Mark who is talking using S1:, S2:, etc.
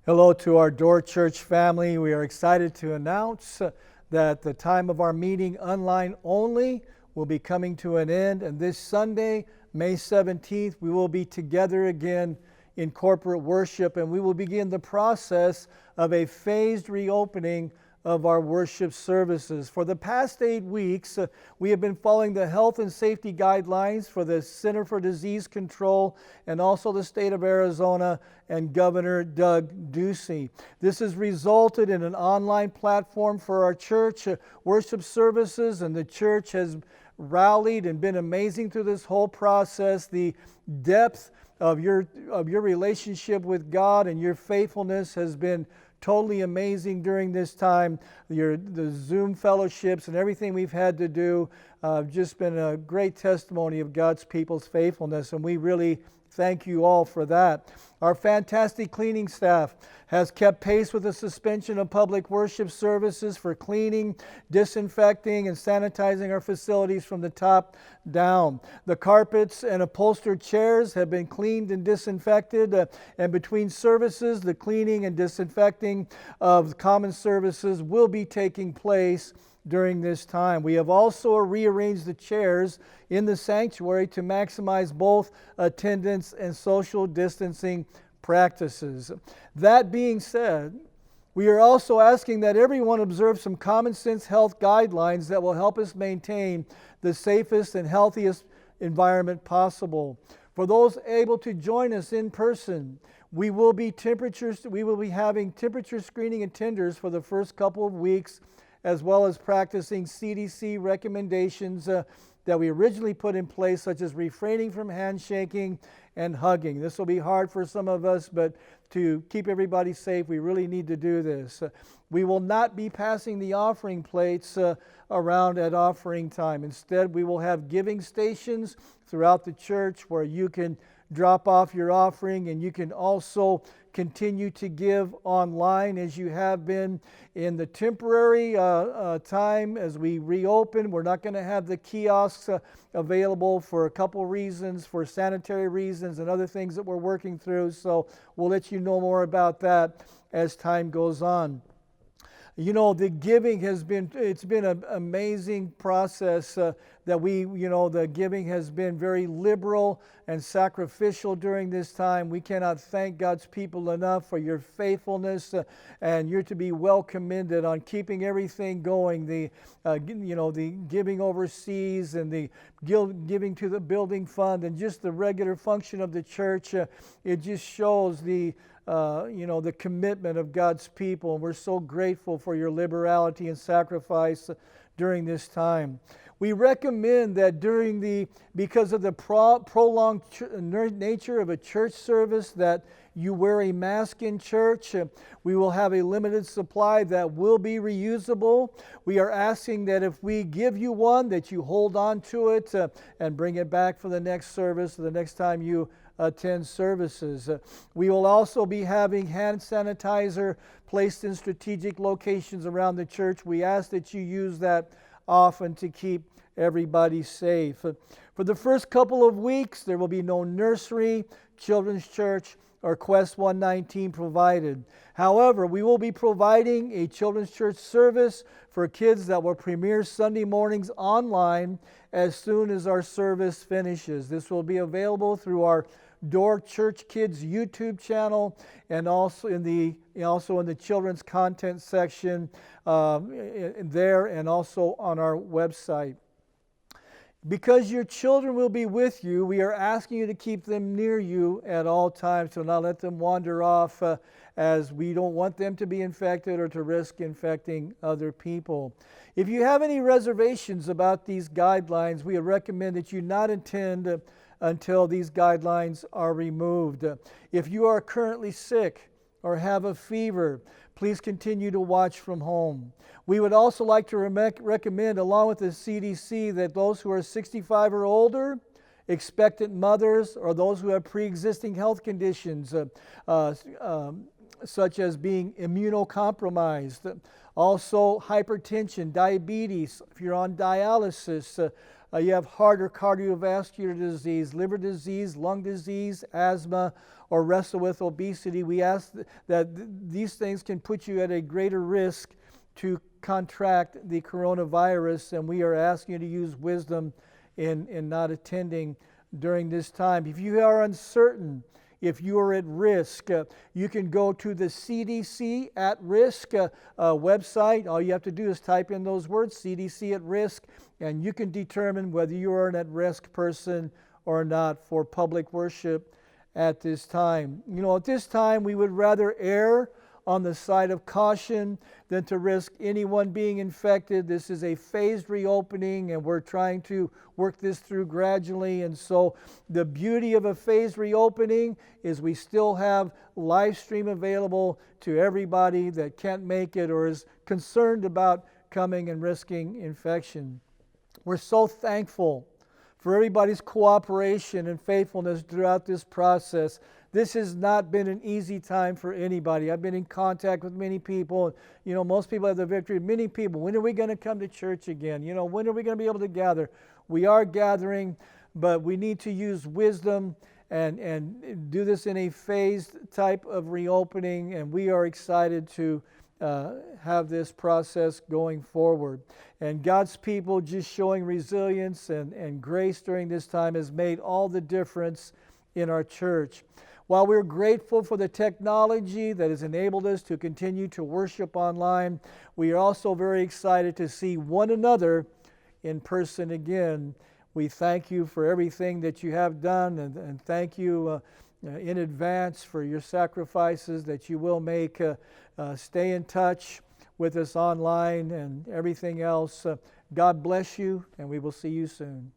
S1: Hello to our Door Church family. We are excited to announce that the time of our meeting online only will be coming to an end. And this Sunday, May 17th, we will be together again in corporate worship, and we will begin the process of a phased reopening of our worship services. For the past 8 weeks, we have been following the health and safety guidelines for the Center for Disease Control and also the state of Arizona and Governor Doug Ducey. This has resulted in an online platform for our church worship services, and the church has rallied and been amazing through this whole process. The depth of your relationship with God and your faithfulness has been totally amazing during this time. The Zoom fellowships and everything we've had to do just been a great testimony of God's people's faithfulness, and we really thank you all for that. Our fantastic cleaning staff has kept pace with the suspension of public worship services for cleaning, disinfecting, and sanitizing our facilities from the top down. The carpets and upholstered chairs have been cleaned and disinfected, and between services, the cleaning and disinfecting of common services will be taking place during this time. We have also rearranged the chairs in the sanctuary to maximize both attendance and social distancing practices. That being said, we are also asking that everyone observe some common sense health guidelines that will help us maintain the safest and healthiest environment possible. For those able to join us in person, we will be having temperature screening and tenders for the first couple of weeks, as well as practicing CDC recommendations that we originally put in place, such as refraining from handshaking and hugging. This will be hard for some of us, but to keep everybody safe, we really need to do this. We will not be passing the offering plates around at offering time. Instead, we will have giving stations throughout the church where you can drop off your offering, and you can also continue to give online as you have been in the temporary time as we reopen. We're not going to have the kiosks available for a couple reasons, for sanitary reasons and other things that we're working through, so we'll let you know more about that as time goes on. You know, the giving it's been an amazing process that the giving has been very liberal and sacrificial during this time. We cannot thank God's people enough for your faithfulness, and you're to be well commended on keeping everything going. The giving overseas and the giving to the building fund and just the regular function of the church. It just shows the commitment of God's people. And we're so grateful for your liberality and sacrifice during this time. We recommend that because of the prolonged nature of a church service, that you wear a mask in church. We will have a limited supply that will be reusable. We are asking that if we give you one, that you hold on to it and bring it back for the next service, the next time you attend services. We will also be having hand sanitizer placed in strategic locations around the church. We ask that you use that often to keep everybody safe. For the first couple of weeks, there will be no nursery, children's church, or Quest 119 provided. However, we will be providing a children's church service for kids that will premiere Sunday mornings online as soon as our service finishes. This will be available through our Door Church Kids YouTube channel, and also in the children's content section there, and also on our website. Because your children will be with you, we are asking you to keep them near you at all times, so not let them wander off, as we don't want them to be infected or to risk infecting other people. If you have any reservations about these guidelines, we recommend that you not attend until these guidelines are removed. If you are currently sick or have a fever, please continue to watch from home. We would also like to recommend, along with the CDC, that those who are 65 or older, expectant mothers, or those who have pre-existing health conditions, such as being immunocompromised, also hypertension, diabetes, if you're on dialysis, you have heart or cardiovascular disease, liver disease, lung disease, asthma, or wrestle with obesity, we ask that these things can put you at a greater risk to contract the coronavirus, and we are asking you to use wisdom in not attending during this time. If you are uncertain, if you are at risk, you can go to the CDC at risk website. All you have to do is type in those words, CDC at risk, and you can determine whether you are an at-risk person or not for public worship at this time. You know, at this time, we would rather err on the side of caution than to risk anyone being infected. This is a phased reopening, and we're trying to work this through gradually. And so the beauty of a phased reopening is we still have live stream available to everybody that can't make it or is concerned about coming and risking infection. We're so thankful for everybody's cooperation and faithfulness throughout this process. This has not been an easy time for anybody. I've been in contact with many people. You know, most people have the victory. Many people, when are we going to come to church again? You know, when are we going to be able to gather? We are gathering, but we need to use wisdom and do this in a phased type of reopening, and we are excited to have this process going forward. And God's people just showing resilience and grace during this time has made all the difference in our church. While we're grateful for the technology that has enabled us to continue to worship online, we are also very excited to see one another in person again. We thank you for everything that you have done, and thank you in advance for your sacrifices that you will make. Stay in touch with us online and everything else. God bless you, and we will see you soon.